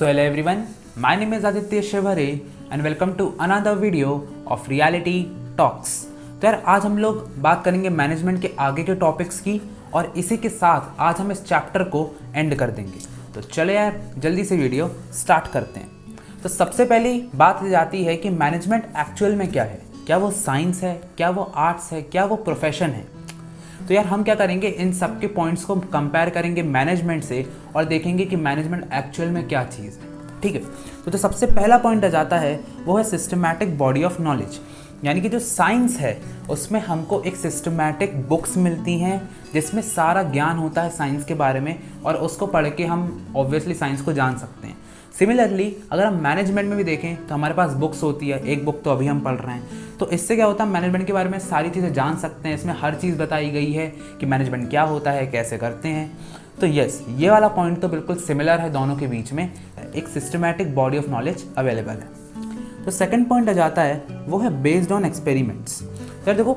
So hello everyone, my name is Aditya Shivare and welcome to another video of Reality Talks। तो यार आज हम लोग बात करेंगे मैनेजमेंट के आगे के टॉपिक्स की और इसी के साथ आज हम इस चैप्टर को एंड कर देंगे। तो चलो यार जल्दी से वीडियो स्टार्ट करते हैं। तो सबसे पहली बात जाती है कि मैनेजमेंट एक्चुअल में क्या है, क्या वो साइंस है, क्या वो आर्ट्स है, क्या वो प्रोफेशन है। तो यार हम क्या करेंगे, इन सब के पॉइंट्स को कंपेयर करेंगे मैनेजमेंट से और देखेंगे कि मैनेजमेंट एक्चुअल में क्या चीज़ है। ठीक है, तो जो सबसे पहला पॉइंट आ जाता है वो है सिस्टमैटिक बॉडी ऑफ नॉलेज। यानी कि जो साइंस है उसमें हमको एक सिस्टमैटिक बुक्स मिलती हैं जिसमें सारा ज्ञान होता है साइंस के बारे में और उसको पढ़ के हम ऑब्वियसली साइंस को जान सकते हैं। सिमिलरली अगर हम मैनेजमेंट में भी देखें तो हमारे पास बुक्स होती है, एक बुक तो अभी हम पढ़ रहे हैं। तो इससे क्या होता है, मैनेजमेंट के बारे में सारी चीज़ें जान सकते हैं। इसमें हर चीज़ बताई गई है कि मैनेजमेंट क्या होता है, कैसे करते हैं। तो यस, ये वाला पॉइंट तो बिल्कुल सिमिलर है, दोनों के बीच में एक systematic body of knowledge available है। तो सेकंड पॉइंट आ जाता है वो है बेस्ड ऑन एक्सपेरिमेंट्स। यार देखो,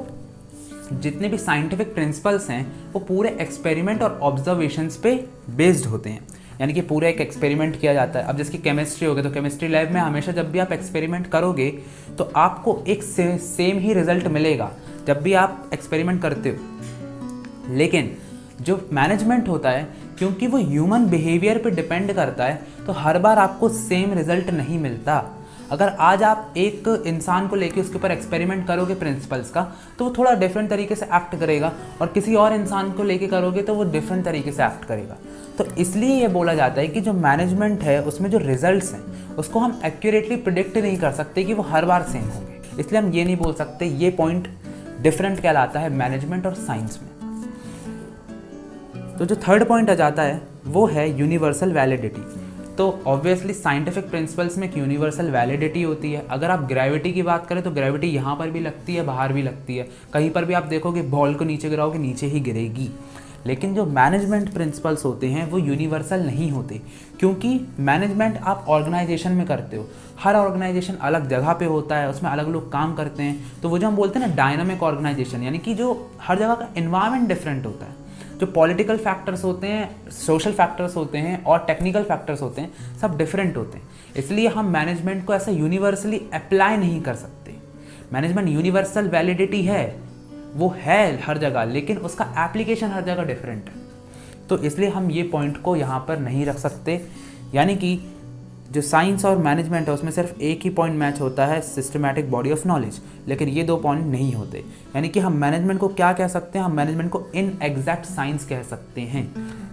जितने भी साइंटिफिक प्रिंसिपल्स हैं वो पूरे एक्सपेरिमेंट और ऑब्जर्वेशंस पे बेस्ड होते हैं। यानी कि पूरा एक एक्सपेरिमेंट किया जाता है। अब जिसकी केमिस्ट्री होगी तो केमिस्ट्री लैब में हमेशा जब भी आप एक्सपेरिमेंट करोगे तो आपको एक सेम ही रिजल्ट मिलेगा जब भी आप एक्सपेरिमेंट करते हो। लेकिन जो मैनेजमेंट होता है, क्योंकि वो ह्यूमन बिहेवियर पे डिपेंड करता है, तो हर बार आपको सेम रिजल्ट नहीं मिलता। अगर आज आप एक इंसान को लेके उसके ऊपर एक्सपेरिमेंट करोगे प्रिंसिपल्स का, तो वो थोड़ा डिफरेंट तरीके से एक्ट करेगा और किसी और इंसान को लेके करोगे तो वो डिफरेंट तरीके से एक्ट करेगा। तो इसलिए ये बोला जाता है कि जो मैनेजमेंट है उसमें जो रिजल्ट्स हैं उसको हम एक्यूरेटली प्रिडिक्ट नहीं कर सकते कि वो हर बार सेम होंगे। इसलिए हम ये नहीं बोल सकते, ये पॉइंट डिफरेंट कहलाता है मैनेजमेंट और साइंस में। तो जो थर्ड पॉइंट आ जाता है वो है यूनिवर्सल वैलिडिटी। तो ऑब्वियसली साइंटिफिक प्रिंसिपल्स में एक यूनिवर्सल वैलिडिटी होती है। अगर आप ग्रेविटी की बात करें तो ग्रेविटी यहाँ पर भी लगती है, बाहर भी लगती है। कहीं पर भी आप देखोगे बॉल को नीचे गिराओगे नीचे ही गिरेगी। लेकिन जो मैनेजमेंट प्रिंसिपल्स होते हैं वो यूनिवर्सल नहीं होते, क्योंकि मैनेजमेंट आप ऑर्गेनाइजेशन में करते हो। हर ऑर्गेनाइजेशन अलग जगह पे होता है, उसमें अलग लोग काम करते हैं। तो वो जो हम बोलते हैं ना डायनामिक ऑर्गेनाइजेशन, यानी कि जो हर जगह का एनवायरनमेंट डिफरेंट होता है। जो पॉलिटिकल फैक्टर्स होते हैं, सोशल फैक्टर्स होते हैं और टेक्निकल फैक्टर्स होते हैं, सब डिफरेंट होते हैं। इसलिए हम मैनेजमेंट को ऐसा यूनिवर्सली अप्लाई नहीं कर सकते। मैनेजमेंट यूनिवर्सल वैलिडिटी है, वो है हर जगह, लेकिन उसका एप्लीकेशन हर जगह डिफरेंट है। तो इसलिए हम ये पॉइंट को यहाँ पर नहीं रख सकते। यानी कि जो साइंस और मैनेजमेंट है उसमें सिर्फ एक ही पॉइंट मैच होता है, सिस्टमैटिक बॉडी ऑफ नॉलेज, लेकिन ये दो पॉइंट नहीं होते। यानी कि हम मैनेजमेंट को क्या कह सकते हैं, हम मैनेजमेंट को इन एग्जैक्ट साइंस कह सकते हैं।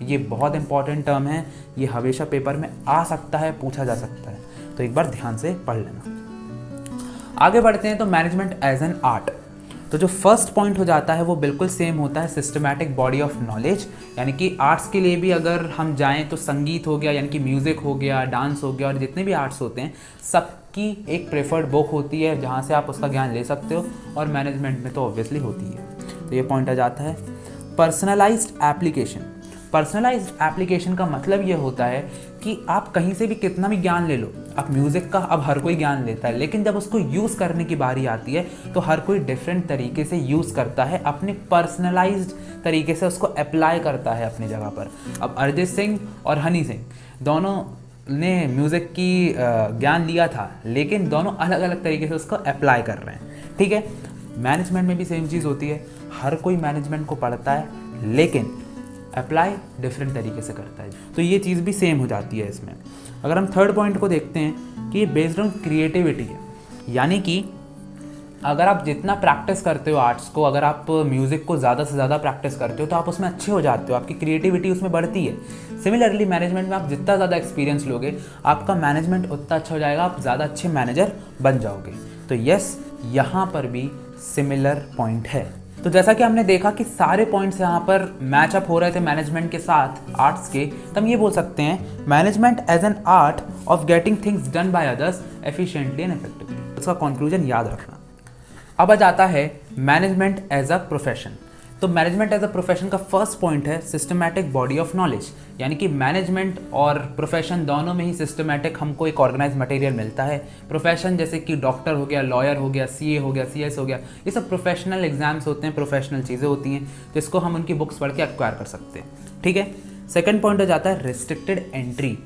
ये बहुत इंपॉर्टेंट टर्म है, ये हमेशा पेपर में आ सकता है, पूछा जा सकता है, तो एक बार ध्यान से पढ़ लेना। आगे बढ़ते हैं तो मैनेजमेंट एज एन आर्ट। तो जो फर्स्ट पॉइंट हो जाता है वो बिल्कुल सेम होता है, सिस्टमैटिक बॉडी ऑफ नॉलेज। यानी कि आर्ट्स के लिए भी अगर हम जाएं तो संगीत हो गया, यानी कि म्यूज़िक हो गया, डांस हो गया, और जितने भी आर्ट्स होते हैं सबकी एक प्रेफर्ड बुक होती है जहाँ से आप उसका ज्ञान ले सकते हो, और मैनेजमेंट में तो ऑब्वियसली होती है। तो ये पॉइंट आ जाता है पर्सनलाइज्ड एप्लीकेशन। पर्सनलाइज्ड एप्लीकेशन का मतलब ये होता है कि आप कहीं से भी कितना भी ज्ञान ले लो। आप म्यूज़िक का अब हर कोई ज्ञान लेता है, लेकिन जब उसको यूज़ करने की बारी आती है तो हर कोई डिफरेंट तरीके से यूज़ करता है, अपने पर्सनलाइज्ड तरीके से उसको अप्लाई करता है अपनी जगह पर। अब अरिजीत सिंह और हनी सिंह दोनों ने म्यूज़िक की ज्ञान लिया था, लेकिन दोनों अलग अलग तरीके से उसको अप्लाई कर रहे हैं। ठीक है, मैनेजमेंट में भी सेम चीज़ होती है। हर कोई मैनेजमेंट को पढ़ता है लेकिन अप्लाई डिफरेंट तरीके से करता है। तो ये चीज़ भी सेम हो जाती है इसमें। अगर हम थर्ड पॉइंट को देखते हैं कि ये बेस्ड ऑन क्रिएटिविटी है। यानी कि अगर आप जितना प्रैक्टिस करते हो आर्ट्स को, अगर आप म्यूज़िक को ज़्यादा से ज़्यादा प्रैक्टिस करते हो तो आप उसमें अच्छे हो जाते हो, आपकी क्रिएटिविटी उसमें बढ़ती है। सिमिलरली मैनेजमेंट में आप जितना ज़्यादा एक्सपीरियंस लोगे आपका मैनेजमेंट उतना अच्छा हो जाएगा, आप ज़्यादा अच्छे मैनेजर बन जाओगे। तो यस, यहाँ पर भी सिमिलर पॉइंट है। तो जैसा कि हमने देखा कि सारे पॉइंट्स यहाँ पर मैचअप हो रहे थे मैनेजमेंट के साथ आर्ट्स के, तो हम ये बोल सकते हैं management as an art of getting things done by others efficiently and effectively. उसका कंक्लूजन याद रखना। अब आ जाता है मैनेजमेंट एज अ प्रोफेशन। तो मैनेजमेंट एज अ प्रोफेशन का फर्स्ट पॉइंट है सिस्टमैटिक बॉडी ऑफ नॉलेज। यानी कि मैनेजमेंट और प्रोफेशन दोनों में ही सिस्टमैटिक हमको एक ऑर्गेनाइज मटेरियल मिलता है। प्रोफेशन जैसे कि डॉक्टर हो गया, लॉयर हो गया, सीए हो गया, सीएस हो गया, ये सब प्रोफेशनल एग्जाम्स होते हैं, प्रोफेशनल चीज़ें होती हैं जिसको हम उनकी बुक्स पढ़ के एक्वायर कर सकते हैं। ठीक है, सेकेंड पॉइंट हो जाता है रिस्ट्रिक्टेड एंट्री।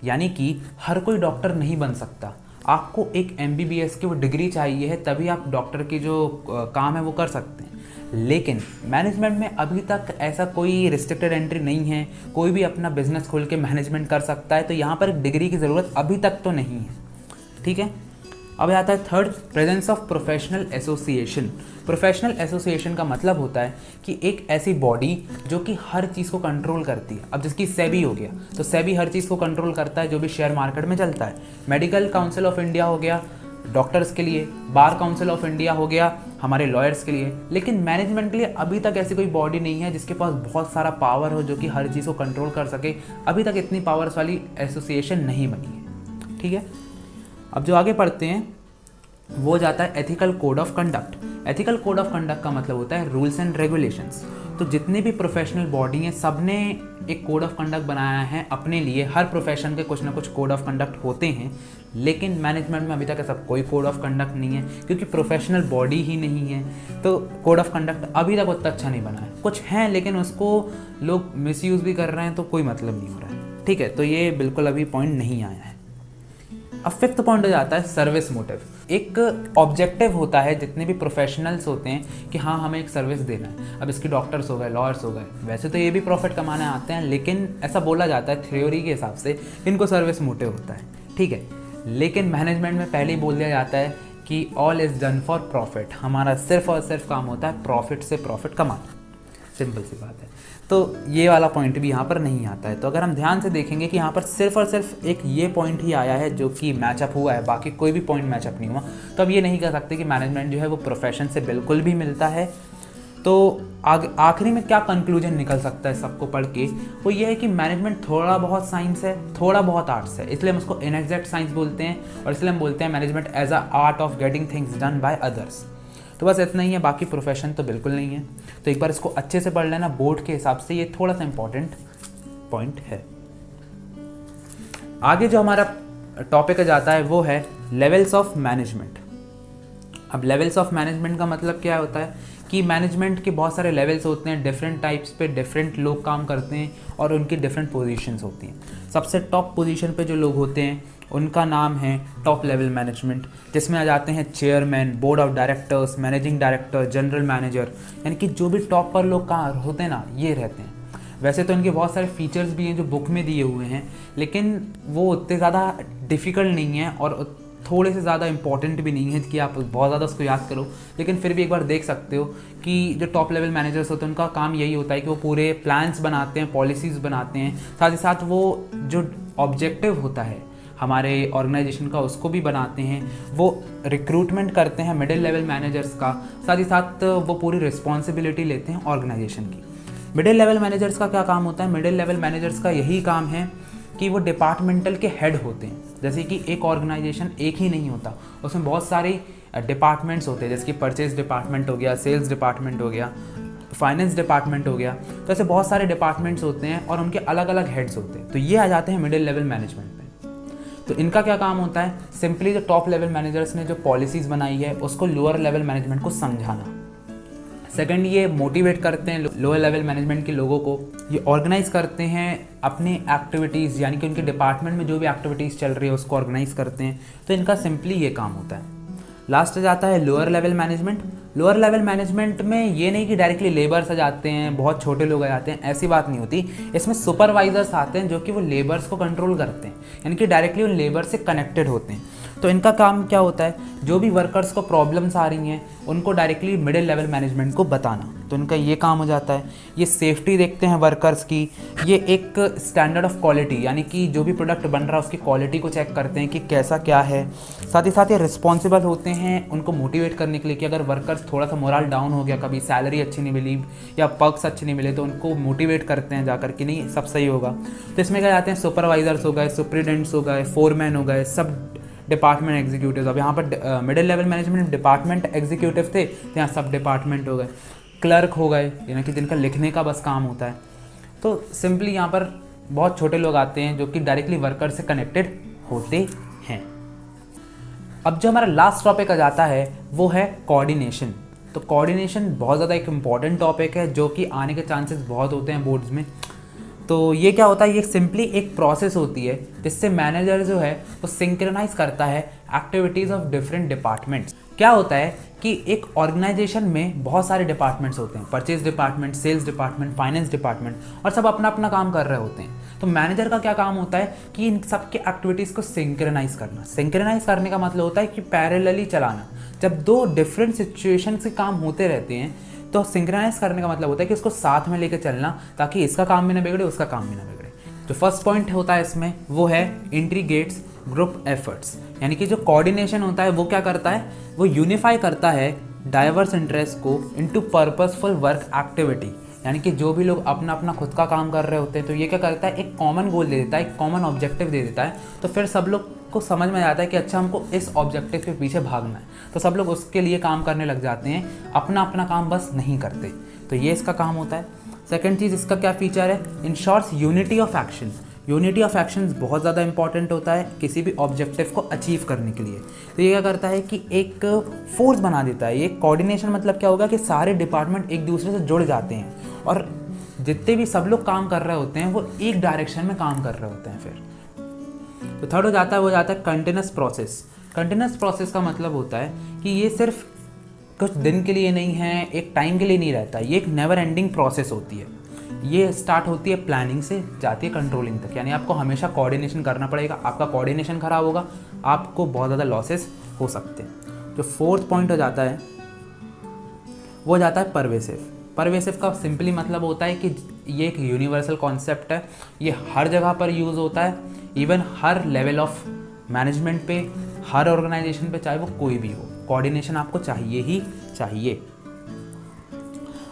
यानी कि हर कोई डॉक्टर नहीं बन सकता। आपको एक MBBS की वो डिग्री चाहिए है, तभी आप डॉक्टर की जो काम है वो कर सकते हैं। लेकिन मैनेजमेंट में अभी तक ऐसा कोई रिस्ट्रिक्टेड एंट्री नहीं है, कोई भी अपना बिजनेस खोल के मैनेजमेंट कर सकता है। तो यहाँ पर एक डिग्री की ज़रूरत अभी तक तो नहीं है, ठीक है। अब आता है third, presence of professional association. Professional association का मतलब होता है कि एक ऐसी बॉडी जो कि हर चीज़ को कंट्रोल करती है। अब जिसकी सेबी हो गया, तो सेबी हर चीज़ को कंट्रोल करता है जो भी शेयर मार्केट में चलता है। मेडिकल काउंसिल ऑफ इंडिया हो गया डॉक्टर्स के लिए, बार काउंसिल ऑफ इंडिया हो गया हमारे लॉयर्स के लिए। लेकिन मैनेजमेंट के लिए अभी तक ऐसी कोई बॉडी नहीं है जिसके पास बहुत सारा पावर हो, जो कि हर चीज़ को कंट्रोल कर सके। अभी तक इतनी पावर्स वाली एसोसिएशन नहीं बनी है, ठीक है। अब जो आगे पढ़ते हैं वो जाता है ethical code of conduct. Ethical code of conduct का मतलब होता है रूल्स एंड रेगुलेशंस। तो जितनी भी प्रोफेशनल बॉडी हैं सब ने एक कोड ऑफ कंडक्ट बनाया है अपने लिए। हर प्रोफेशन के कुछ ना कुछ कोड ऑफ कंडक्ट होते हैं, लेकिन मैनेजमेंट में अभी तक ऐसा कोई कोड ऑफ कंडक्ट नहीं है, क्योंकि प्रोफेशनल बॉडी ही नहीं है। तो कोड ऑफ कंडक्ट अभी तक उतना अच्छा नहीं बना है। कुछ हैं लेकिन उसको लोग मिसयूज़ भी कर रहे हैं, तो कोई मतलब नहीं हो रहा है, ठीक है। तो ये बिल्कुल अभी पॉइंट नहीं आया है। अब फिफ्थ पॉइंट हो जाता है सर्विस मोटिव। एक ऑब्जेक्टिव होता है जितने भी प्रोफेशनल्स होते हैं कि हाँ हमें एक सर्विस देना है। अब इसके डॉक्टर्स हो गए, लॉयर्स हो गए, वैसे तो ये भी प्रॉफिट कमाने आते हैं, लेकिन ऐसा बोला जाता है थ्योरी के हिसाब से इनको सर्विस मोटिव होता है, ठीक है। लेकिन मैनेजमेंट में पहले ही बोल दिया जाता है कि all is done for profit. हमारा सिर्फ और सिर्फ काम होता है प्रॉफिट से प्रॉफिट कमाना, सिंपल सी बात है। तो ये वाला पॉइंट भी यहाँ पर नहीं आता है। तो अगर हम ध्यान से देखेंगे कि यहाँ पर सिर्फ और सिर्फ एक ये पॉइंट ही आया है जो कि मैचअप हुआ है, बाकी कोई भी पॉइंट मैचअप नहीं हुआ, तो अब ये नहीं कह सकते कि मैनेजमेंट जो है वो प्रोफेशन से बिल्कुल भी मिलता है। तो आखिरी में क्या कंक्लूजन निकल सकता है सबको पढ़ के, वो ये है कि मैनेजमेंट थोड़ा बहुत साइंस है, थोड़ा बहुत आर्ट्स है, इसलिए हम उसको इनएग्जैक्ट साइंस बोलते हैं, और इसलिए हम बोलते हैं management as a art of getting things done by others. तो बस इतना ही है, बाकी प्रोफेशन तो बिल्कुल नहीं है। तो एक बार इसको अच्छे से पढ़ लेना, बोर्ड के हिसाब से ये थोड़ा सा इंपॉर्टेंट पॉइंट है। आगे जो हमारा टॉपिक जाता है वो है लेवल्स ऑफ मैनेजमेंट। अब लेवल्स ऑफ मैनेजमेंट का मतलब क्या होता है कि मैनेजमेंट के बहुत सारे लेवल्स होते हैं, डिफरेंट टाइप्स पे डिफरेंट लोग काम करते हैं और उनकी डिफरेंट पोजीशंस होती हैं। सबसे टॉप पोजीशन पे जो लोग होते हैं उनका नाम है टॉप लेवल मैनेजमेंट, जिसमें आ जाते हैं chairman, board of directors, managing director, general manager, यानी कि जो भी टॉप पर लोग कहाँ होते हैं ना, ये रहते हैं। वैसे तो इनके बहुत सारे फीचर्स भी हैं जो बुक में दिए हुए हैं, लेकिन वो उतने ज़्यादा डिफ़िकल्ट नहीं है और थोड़े से ज़्यादा इंपॉर्टेंट भी नहीं है कि आप बहुत ज़्यादा उसको याद करो। लेकिन फिर भी एक बार देख सकते हो कि जो टॉप लेवल मैनेजर्स होते हैं उनका काम यही होता है कि वो पूरे प्लान्स बनाते हैं, पॉलिसीज़ बनाते हैं, साथ ही साथ वो जो ऑब्जेक्टिव होता है हमारे ऑर्गेनाइजेशन का उसको भी बनाते हैं। वो रिक्रूटमेंट करते हैं मिडिल लेवल मैनेजर्स का, साथ ही साथ वो पूरी रिस्पॉन्सिबिलिटी लेते हैं ऑर्गेनाइजेशन की। मिडिल लेवल मैनेजर्स का क्या काम होता है? मिडिल लेवल मैनेजर्स का यही काम है कि वो डिपार्टमेंटल के हेड होते हैं। जैसे कि एक ऑर्गेनाइजेशन एक ही नहीं होता, उसमें बहुत सारे डिपार्टमेंट्स होते हैं, जैसे कि परचेज डिपार्टमेंट हो गया, सेल्स डिपार्टमेंट हो गया, फाइनेंस डिपार्टमेंट हो गया। तो ऐसे बहुत सारे डिपार्टमेंट्स होते हैं और उनके अलग अलग हेड्स होते हैं। तो ये आ जाते हैं मिडिल लेवल मैनेजमेंट में। तो इनका क्या काम होता है? सिंपली जो टॉप लेवल मैनेजर्स ने जो पॉलिसीज़ बनाई है उसको लोअर लेवल मैनेजमेंट को समझाना। सेकंड, ये मोटिवेट करते हैं लोअर लेवल मैनेजमेंट के लोगों को। ये ऑर्गेनाइज करते हैं अपनी एक्टिविटीज़, यानी कि उनके डिपार्टमेंट में जो भी एक्टिविटीज़ चल रही है उसको ऑर्गेनाइज करते हैं। तो इनका सिंपली ये काम होता है। लास्ट जाता है lower level management. Lower level management में ये नहीं कि डायरेक्टली लेबर्स आ जाते हैं, बहुत छोटे लोग आ जाते हैं, ऐसी बात नहीं होती। इसमें सुपरवाइजर्स आते हैं जो कि वो लेबर्स को कंट्रोल करते हैं, यानी कि डायरेक्टली उन लेबर से कनेक्टेड होते हैं। तो इनका काम क्या होता है? जो भी वर्कर्स को प्रॉब्लम्स आ रही हैं उनको डायरेक्टली मिडिल लेवल मैनेजमेंट को बताना। तो इनका ये काम हो जाता है। ये सेफ्टी देखते हैं वर्कर्स की, ये एक स्टैंडर्ड ऑफ क्वालिटी, यानी कि जो भी प्रोडक्ट बन रहा है उसकी क्वालिटी को चेक करते हैं कि कैसा क्या है। साथ ही साथ ये रिस्पॉन्सिबल होते हैं उनको मोटिवेट करने के लिए कि अगर वर्कर्स थोड़ा सा मोरल डाउन हो गया, कभी सैलरी अच्छी नहीं मिली या पर्क्स अच्छे नहीं मिले, तो उनको मोटिवेट करते हैं जाकर कि नहीं सब सही होगा। तो इसमें क्या जाते हैं सुपरवाइजर्स हो गए, सुप्रीडेंट्स हो गए, फोरमैन हो गए, सब डिपार्टमेंट एग्जीक्यूटिव। अब यहाँ पर middle level management department executive थे, तो यहाँ सब डिपार्टमेंट हो गए। क्लर्क हो गए, यानी कि जिनका लिखने का बस काम होता है। तो सिंपली यहाँ पर बहुत छोटे लोग आते हैं जो कि डायरेक्टली वर्कर से कनेक्टेड होते हैं। अब जो हमारा लास्ट टॉपिक आ जाता है वो है कोऑर्डिनेशन। तो कोऑर्डिनेशन बहुत ज़्यादा एक इम्पॉर्टेंट टॉपिक है जो कि आने के चांसेस बहुत होते हैं बोर्ड्स में। तो ये क्या होता है, ये सिंपली एक प्रोसेस होती है जिससे मैनेजर जो है वो सिंक्रोनाइज करता है एक्टिविटीज़ ऑफ डिफरेंट डिपार्टमेंट्स। क्या होता है कि एक ऑर्गेनाइजेशन में बहुत सारे डिपार्टमेंट्स होते हैं, purchase department, sales department, finance department, और सब अपना अपना काम कर रहे होते हैं। तो मैनेजर का क्या काम होता है कि इन सब के एक्टिविटीज़ को सिंक्रोनाइज करना। सिंक्रोनाइज करने का मतलब होता है कि पैरेलली चलाना। जब दो डिफरेंट सिचुएशन से काम होते रहते हैं तो सिंक्रोनाइज करने का मतलब होता है कि उसको साथ में लेकर चलना, ताकि इसका काम भी ना बिगड़े, उसका काम भी ना बिगड़े। जो फर्स्ट पॉइंट होता है इसमें वो है इंटीग्रेट्स ग्रुप एफर्ट्स, यानी कि जो कोऑर्डिनेशन होता है वो क्या करता है, वो यूनिफाई करता है डाइवर्स इंटरेस्ट को इनटू पर्पसफुल वर्क एक्टिविटी। यानी कि जो भी लोग अपना अपना खुद का काम कर रहे होते हैं तो ये क्या करता है, एक कॉमन गोल दे देता है, एक कॉमन ऑब्जेक्टिव दे देता है। तो फिर सब लोग को समझ में आता है कि अच्छा हमको इस ऑब्जेक्टिव के पीछे भागना है, तो सब लोग उसके लिए काम करने लग जाते हैं, अपना अपना काम बस नहीं करते। तो ये इसका काम होता है। सेकंड चीज़ इसका क्या फीचर है, ensures unity of action. Unity of actions बहुत ज़्यादा इंपॉर्टेंट होता है किसी भी ऑब्जेक्टिव को अचीव करने के लिए। तो ये क्या करता है कि एक फोर्स बना देता है। ये कोऑर्डिनेशन मतलब क्या होगा कि सारे डिपार्टमेंट एक दूसरे से जुड़ जाते हैं और जितने भी सब लोग काम कर रहे होते हैं वो एक डायरेक्शन में काम कर रहे होते हैं। फिर तो थर्ड हो जाता है, वो जाता है कंटिन्यूस प्रोसेस। कंटिन्यूस प्रोसेस का मतलब होता है कि ये सिर्फ कुछ दिन के लिए नहीं है, एक टाइम के लिए नहीं रहता, ये एक नेवर एंडिंग प्रोसेस होती है। ये स्टार्ट होती है प्लानिंग से, जाती है कंट्रोलिंग तक। यानी आपको हमेशा कोऑर्डिनेशन करना पड़ेगा। आपका कोऑर्डिनेशन खराब होगा, आपको बहुत ज़्यादा लॉसेस हो सकते हैं। जो फोर्थ पॉइंट हो जाता है वो हो जाता है परवेसिव। परवेसिव का सिंपली मतलब होता है कि ये एक यूनिवर्सल कॉन्सेप्ट है, ये हर जगह पर यूज़ होता है, even her level of management पे, हर ऑर्गेनाइजेशन पे, चाहे वो कोई भी हो। कोऑर्डिनेशन आपको चाहिए ही चाहिए।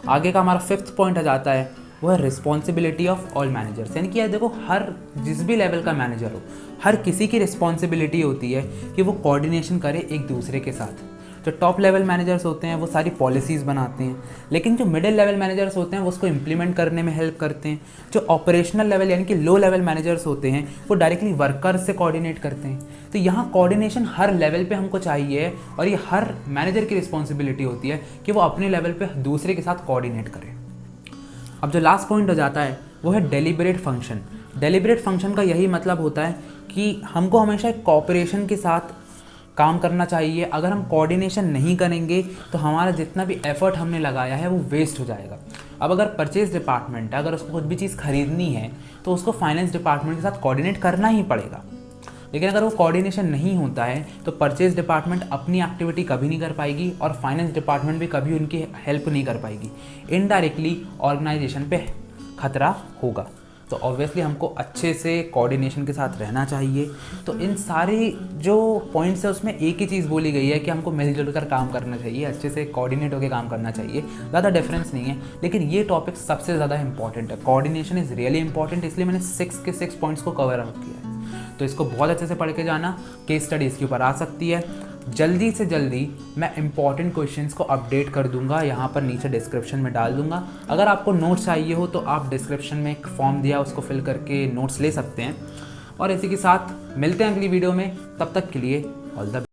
आगे का हमारा फिफ्थ पॉइंट आ जाता है, वो है रिस्पॉन्सिबिलिटी ऑफ ऑल मैनेजर्स। यानी कि यार देखो, हर जिस भी लेवल का मैनेजर हो, हर किसी की रिस्पॉन्सिबिलिटी होती है कि वो कोऑर्डिनेशन करे एक दूसरे के साथ। जो टॉप लेवल मैनेजर्स होते हैं वो सारी पॉलिसीज़ बनाते हैं, लेकिन जो मिडिल लेवल मैनेजर्स होते हैं वो उसको इम्प्लीमेंट करने में हेल्प करते हैं। जो ऑपरेशनल लेवल यानी कि लो लेवल मैनेजर्स होते हैं वो डायरेक्टली वर्कर्स से कोऑर्डिनेट करते हैं। तो यहाँ कोऑर्डिनेशन हर लेवल पे हमको चाहिए और ये हर मैनेजर की रिस्पॉन्सिबिलिटी होती है कि वो अपने लेवल पे दूसरे के साथ कोऑर्डिनेट करे। अब जो लास्ट पॉइंट हो जाता है वो है डेलिबरेट फंक्शन। डेलिबरेट फंक्शन का यही मतलब होता है कि हमको हमेशा एक कोऑपरेशन के साथ काम करना चाहिए। अगर हम कोऑर्डिनेशन नहीं करेंगे तो हमारा जितना भी एफर्ट हमने लगाया है वो वेस्ट हो जाएगा। अब अगर परचेज डिपार्टमेंट है, अगर उसको कुछ भी चीज़ खरीदनी है तो उसको फाइनेंस डिपार्टमेंट के साथ कोऑर्डिनेट करना ही पड़ेगा। लेकिन अगर वो कोऑर्डिनेशन नहीं होता है तो परचेज डिपार्टमेंट अपनी एक्टिविटी कभी नहीं कर पाएगी और फाइनेंस डिपार्टमेंट भी कभी उनकी हेल्प नहीं कर पाएगी। इनडायरेक्टली ऑर्गेनाइजेशन पे खतरा होगा। तो ऑब्वियसली हमको अच्छे से कोऑर्डिनेशन के साथ रहना चाहिए। तो इन सारे जो पॉइंट्स है उसमें एक ही चीज़ बोली गई है कि हमको मिलजुल कर काम करना चाहिए, अच्छे से कोऑर्डिनेट होकर काम करना चाहिए। ज़्यादा डिफरेंस नहीं है, लेकिन ये टॉपिक सबसे ज़्यादा इंपॉर्टेंट है। कोऑर्डिनेशन इज़ रियली इंपॉर्टेंट, इसलिए मैंने 6 के 6 पॉइंट्स को कवर अप किया है। तो इसको बहुत अच्छे से पढ़ के जाना। केस स्टडी इसके ऊपर आ सकती है। जल्दी से जल्दी मैं इंपॉर्टेंट क्वेश्चंस को अपडेट कर दूंगा, यहाँ पर नीचे डिस्क्रिप्शन में डाल दूंगा। अगर आपको नोट्स चाहिए हो तो आप डिस्क्रिप्शन में एक फॉर्म दिया, उसको फिल करके नोट्स ले सकते हैं। और इसी के साथ मिलते हैं अगली वीडियो में, तब तक के लिए ऑल द